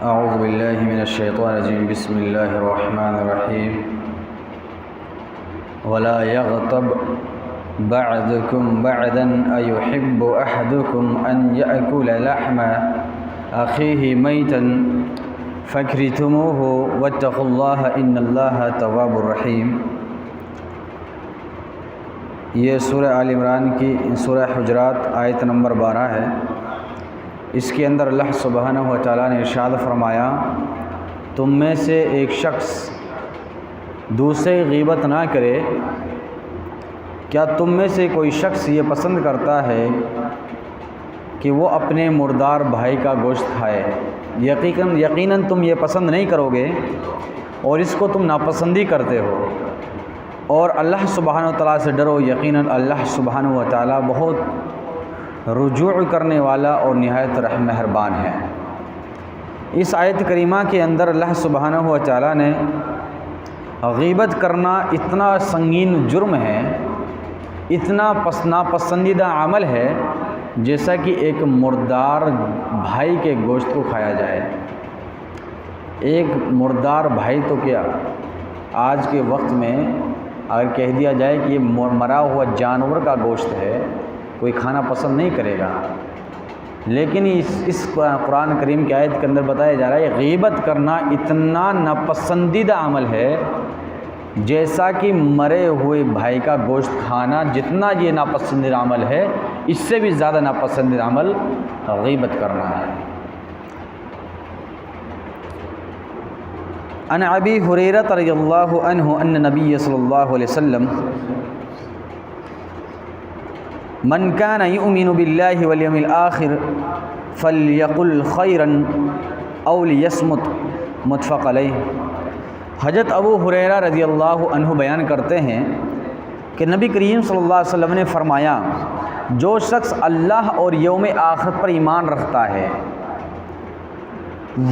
اعوذ باللہ من الشیطان الرجیم بسم اللہ الرحمن الرحیم ولا یغتب بعضکم بعضا ایحب احدکم ان یأکل لحم اخیہ میتا فکرہتموہ واتقوا اللہ ان اللہ تواب الرحیم۔ یہ سورہ آل عمران کی سورہ حجرات آیت نمبر 12 ہے۔ اس کے اندر اللہ سبحانہ و تعالیٰ نے ارشاد فرمایا، تم میں سے ایک شخص دوسرے غیبت نہ کرے۔ کیا تم میں سے کوئی شخص یہ پسند کرتا ہے کہ وہ اپنے مردار بھائی کا گوشت کھائے؟ یقیناً تم یہ پسند نہیں کرو گے اور اس کو تم ناپسندی کرتے ہو، اور اللہ سبحانہ و تعالیٰ سے ڈرو، یقیناً اللہ سبحانہ و تعالیٰ بہت رجوع کرنے والا اور نہایت رحم مہربان ہے۔ اس آیت کریمہ کے اندر اللہ سبحانہ و تعالیٰ نے غیبت کرنا اتنا سنگین جرم ہے، اتنا ناپسندیدہ عمل ہے، جیسا کہ ایک مردار بھائی کے گوشت کو کھایا جائے۔ ایک مردار بھائی تو کیا، آج کے وقت میں اگر کہہ دیا جائے کہ یہ مرا ہوا جانور کا گوشت ہے، کوئی کھانا پسند نہیں کرے گا، لیکن اس قرآن کریم کی آیت کے اندر بتایا جا رہا ہے غیبت کرنا اتنا ناپسندیدہ عمل ہے، جیسا کہ مرے ہوئے بھائی کا گوشت کھانا جتنا یہ ناپسندیدہ عمل ہے، اس سے بھی زیادہ ناپسندیدہ عمل غیبت کرنا ہے۔ عن ابی ہریرہ رضی اللہ عنہ ان نبی صلی اللہ علیہ وسلم من كان يؤمن بالله واليوم الآخر فليقل خيرا او ليصمت، متفق علیہ۔ حضرت ابو ہریرہ رضی اللہ عنہ بیان کرتے ہیں کہ نبی کریم صلی اللہ علیہ وسلم نے فرمایا، جو شخص اللہ اور یوم آخرت پر ایمان رکھتا ہے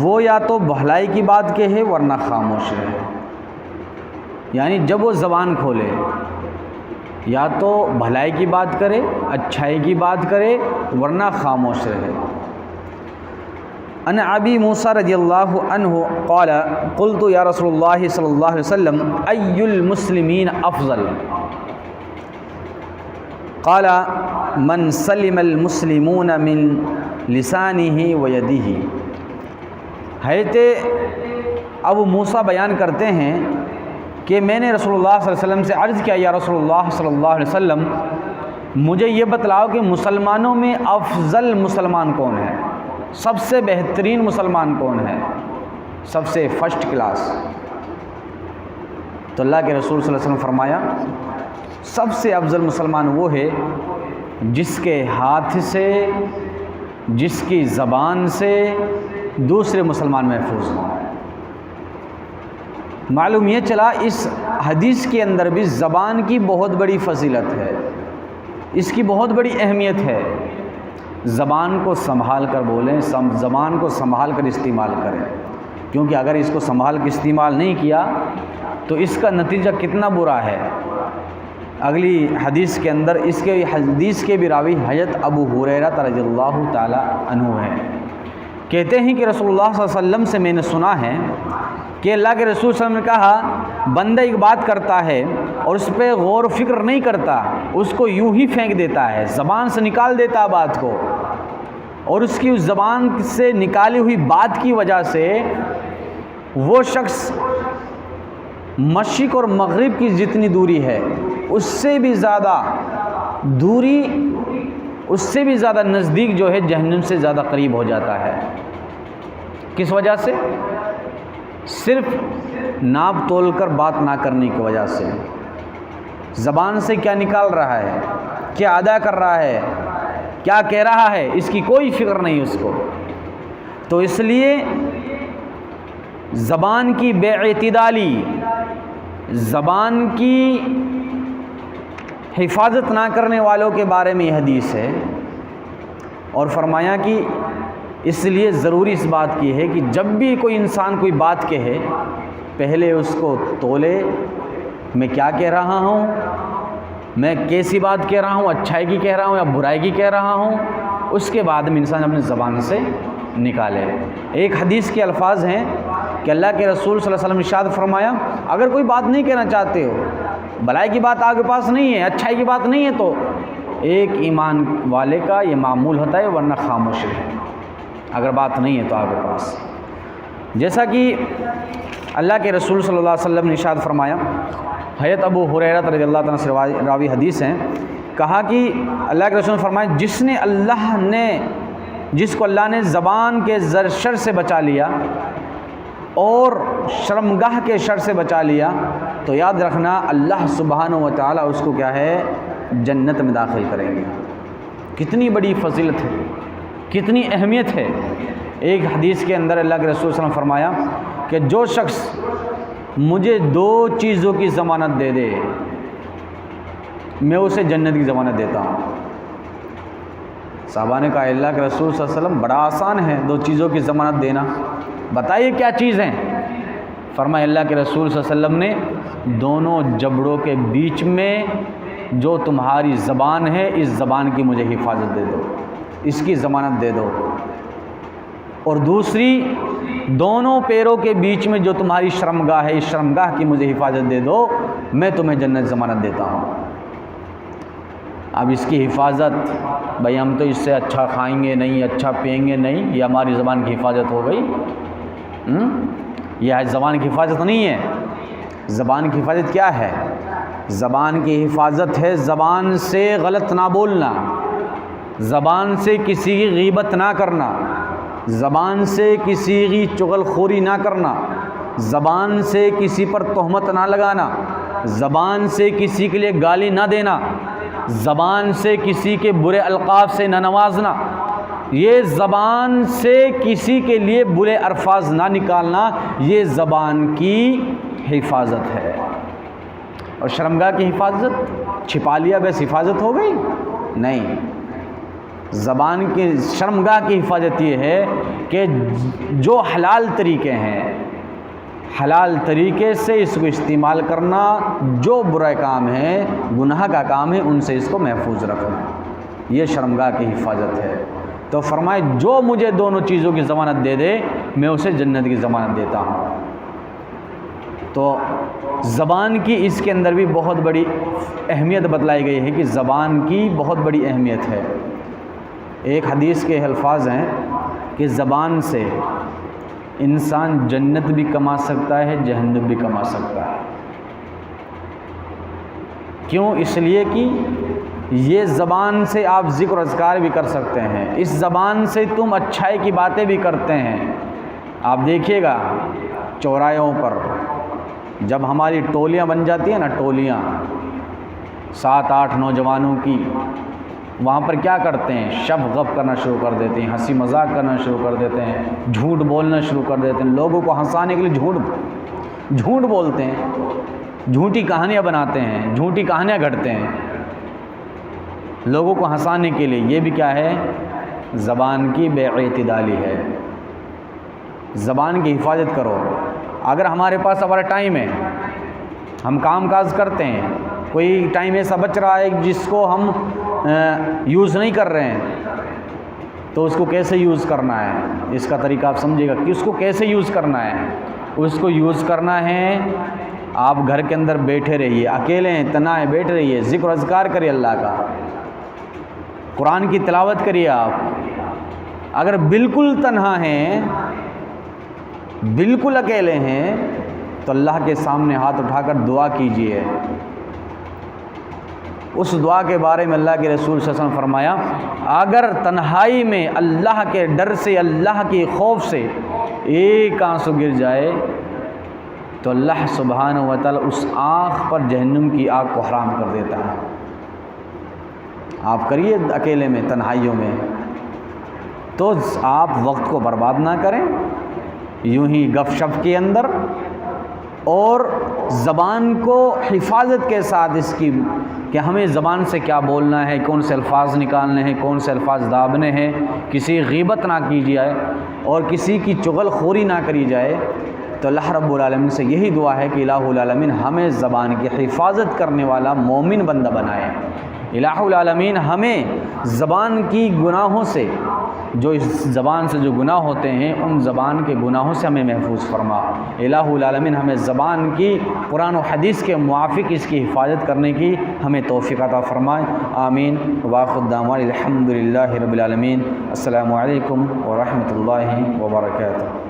وہ یا تو بھلائی کی بات کہے ورنہ خاموش رہے۔ یعنی جب وہ زبان کھولے یا تو بھلائی کی بات کرے، اچھائی کی بات کرے، ورنہ خاموش رہے۔ ان ابی موسیٰ رضی اللہ عنہ قال قلت یا رسول اللہ صلی اللہ علیہ وسلم ای المسلمین افضل؟ قال من سلم المسلمون من لسانہ ویدہ۔ حضرت ابو موسیٰ بیان کرتے ہیں کہ میں نے رسول اللہ صلی اللہ علیہ وسلم سے عرض کیا، یا رسول اللہ صلی اللہ علیہ وسلم مجھے یہ بتلاؤ کہ مسلمانوں میں افضل مسلمان کون ہے، سب سے بہترین مسلمان کون ہے، سب سے فرسٹ کلاس؟ تو اللہ کے رسول صلی اللہ علیہ وسلم فرمایا، سب سے افضل مسلمان وہ ہے جس کے ہاتھ سے، جس کی زبان سے دوسرے مسلمان محفوظ ہوں۔ معلوم یہ چلا اس حدیث کے اندر بھی زبان کی بہت بڑی فضیلت ہے، اس کی بہت بڑی اہمیت ہے۔ زبان کو سنبھال کر بولیں، زبان کو سنبھال کر استعمال کریں، کیونکہ اگر اس کو سنبھال کے استعمال نہیں کیا تو اس کا نتیجہ کتنا برا ہے۔ اگلی حدیث کے اندر اس کے حدیث کے بھی راوی حضرت ابو ہریرہ رضی اللہ تعالی عنہ ہیں۔ کہتے ہیں کہ رسول اللہ صلی اللہ علیہ وسلم سے میں نے سنا ہے کہ اللہ کے رسول صلی اللہ علیہ وسلم نے کہا، بندہ ایک بات کرتا ہے اور اس پہ غور و فکر نہیں کرتا، اس کو یوں ہی پھینک دیتا ہے، زبان سے نکال دیتا ہے بات کو، اور اس کی اس زبان سے نکالی ہوئی بات کی وجہ سے وہ شخص مشرق اور مغرب کی جتنی دوری ہے اس سے بھی زیادہ دوری، اس سے بھی زیادہ نزدیک جو ہے جہنم سے زیادہ قریب ہو جاتا ہے۔ کس وجہ سے؟ صرف ناپ تول کر بات نہ کرنے کی وجہ سے۔ زبان سے کیا نکال رہا ہے، کیا ادا کر رہا ہے، کیا کہہ رہا ہے، اس کی کوئی فکر نہیں اس کو۔ تو اس لیے زبان کی بے اعتدالی، زبان کی حفاظت نہ کرنے والوں کے بارے میں یہ حدیث ہے، اور فرمایا کہ اس لیے ضروری اس بات کی ہے کہ جب بھی کوئی انسان کوئی بات کہے، پہلے اس کو تولے، میں کیا کہہ رہا ہوں، میں کیسی بات کہہ رہا ہوں، اچھائی کی کہہ رہا ہوں یا برائی کی کہہ رہا ہوں، اس کے بعد میں انسان اپنی زبان سے نکالے۔ ایک حدیث کے الفاظ ہیں کہ اللہ کے رسول صلی اللہ علیہ وسلم نے ارشاد فرمایا، اگر کوئی بات نہیں کہنا چاہتے ہو، بھلائی کی بات آپ کے پاس نہیں ہے، اچھائی کی بات نہیں ہے، تو ایک ایمان والے کا یہ معمول ہوتا ہے، ورنہ خاموش ہے اگر بات نہیں ہے تو آپ کے پاس۔ جیسا کہ اللہ کے رسول صلی اللہ علیہ وسلم نے ارشاد فرمایا، حضرت ابو ہریرہ رضی اللہ تعالیٰ سے راوی حدیث ہیں، کہا کہ اللہ کے رسول نے فرمایا، جس کو اللہ نے زبان کے شر سے بچا لیا اور شرمگاہ کے شر سے بچا لیا، تو یاد رکھنا اللہ سبحانہ و تعالیٰ اس کو کیا ہے، جنت میں داخل کریں گے۔ کتنی بڑی فضیلت ہے، کتنی اہمیت ہے۔ ایک حدیث کے اندر اللہ کے رسول صلی اللہ علیہ وسلم فرمایا کہ جو شخص مجھے 2 چیزوں کی ضمانت دے دے، میں اسے جنت کی ضمانت دیتا ہوں۔ صحابہ نے کہا، اللہ کے رسول صلی اللہ علیہ وسلم بڑا آسان ہے 2 چیزوں کی ضمانت دینا، بتائیے کیا چیز ہیں؟ فرمایا اللہ کے رسول صلی اللہ علیہ وسلم نے، دونوں جبڑوں کے بیچ میں جو تمہاری زبان ہے، اس زبان کی مجھے حفاظت دے دو، اس کی ضمانت دے دو، اور دوسری دونوں پیروں کے بیچ میں جو تمہاری شرمگاہ ہے، اس شرمگاہ کی مجھے حفاظت دے دو، میں تمہیں جنت ضمانت دیتا ہوں۔ اب اس کی حفاظت، بھائی ہم تو اس سے اچھا کھائیں گے نہیں، اچھا پئیں گے نہیں، یہ ہماری زبان کی حفاظت ہو گئی؟ یہ زبان کی حفاظت نہیں ہے۔ زبان کی حفاظت کیا ہے؟ زبان کی حفاظت ہے زبان سے غلط نہ بولنا، زبان سے کسی کی غیبت نہ کرنا، زبان سے کسی کی چغل خوری نہ کرنا، زبان سے کسی پر تہمت نہ لگانا، زبان سے کسی کے لیے گالی نہ دینا، زبان سے کسی کے برے القاب سے نہ نوازنا، یہ زبان سے کسی کے لیے برے الفاظ نہ نکالنا، یہ زبان کی حفاظت ہے۔ اور شرمگاہ کی حفاظت چھپا لیا بس حفاظت ہو گئی؟ نہیں، زبان کی شرمگاہ کی حفاظت یہ ہے کہ جو حلال طریقے ہیں، حلال طریقے سے اس کو استعمال کرنا، جو برا کام ہے، گناہ کا کام ہے، ان سے اس کو محفوظ رکھنا، یہ شرمگاہ کی حفاظت ہے۔ تو فرمائے جو مجھے دونوں چیزوں کی ضمانت دے دے، میں اسے جنت کی ضمانت دیتا ہوں۔ تو زبان کی اس کے اندر بھی بہت بڑی اہمیت بتلائی گئی ہے کہ زبان کی بہت بڑی اہمیت ہے۔ ایک حدیث کے الفاظ ہیں کہ زبان سے انسان جنت بھی کما سکتا ہے، جہنم بھی کما سکتا ہے۔ کیوں؟ اس لیے کہ یہ زبان سے آپ ذکر و اذکار بھی کر سکتے ہیں، اس زبان سے تم اچھائی کی باتیں بھی کرتے ہیں۔ آپ دیکھیے گا چوراہوں پر جب ہماری ٹولیاں بن جاتی ہیں نا، ٹولیاں 7-8 نوجوانوں کی، وہاں پر کیا کرتے ہیں؟ شب غب کرنا شروع کر دیتے ہیں، ہنسی مذاق کرنا شروع کر دیتے ہیں، جھوٹ بولنا شروع کر دیتے ہیں، لوگوں کو ہنسانے کے لیے جھوٹ بولتے ہیں، جھوٹی کہانیاں بناتے ہیں، جھوٹی کہانیاں گھڑتے ہیں لوگوں کو ہنسانے کے لیے۔ یہ بھی کیا ہے؟ زبان کی بے اعتدالی ہے۔ زبان کی حفاظت کرو۔ اگر ہمارے پاس ہمارا ٹائم ہے، ہم کام کاج کرتے ہیں، کوئی ٹائم ایسا بچ رہا ہے جس کو ہم یوز نہیں کر رہے ہیں، تو اس کو کیسے یوز کرنا ہے، اس کا طریقہ آپ سمجھے گا کہ اس کو کیسے یوز کرنا ہے۔ اس کو یوز کرنا ہے، آپ گھر کے اندر بیٹھے رہیے، اکیلے ہیں، تنہا ہیں، بیٹھ رہیے، ذکر و اذکار کریے اللہ کا، قرآن کی تلاوت کریے۔ آپ اگر بالکل تنہا ہیں، بالکل اکیلے ہیں، تو اللہ کے سامنے ہاتھ اٹھا کر دعا کیجیے۔ اس دعا کے بارے میں اللہ کے رسول صلی اللہ علیہ وسلم فرمایا، اگر تنہائی میں اللہ کے ڈر سے، اللہ کے خوف سے ایک آنسو گر جائے تو اللہ سبحانہ و تعالی اس آنکھ پر جہنم کی آگ کو حرام کر دیتا ہے۔ آپ کریے اکیلے میں، تنہائیوں میں، تو آپ وقت کو برباد نہ کریں یوں ہی گپ شپ کے اندر، اور زبان کو حفاظت کے ساتھ اس کی کہ ہمیں زبان سے کیا بولنا ہے، کون سے الفاظ نکالنے ہیں، کون سے الفاظ دابنے ہیں، کسی غیبت نہ کی جائے اور کسی کی چغل خوری نہ کری جائے۔ تو اللہ رب العالمین سے یہی دعا ہے کہ الہ العالمین ہمیں زبان کی حفاظت کرنے والا مومن بندہ بنائے۔ الہ العالمین ہمیں زبان کی گناہوں سے، جو اس زبان سے جو گناہ ہوتے ہیں ان زبان کے گناہوں سے ہمیں محفوظ فرما۔ الہ العالمین ہمیں زبان کی قرآن و حدیث کے موافق اس کی حفاظت کرنے کی ہمیں توفیق عطا فرمائے، آمین۔ وآخر دعوانا الحمدللہ رب العالمین۔ السلام علیکم ورحمۃ اللہ وبرکاتہ۔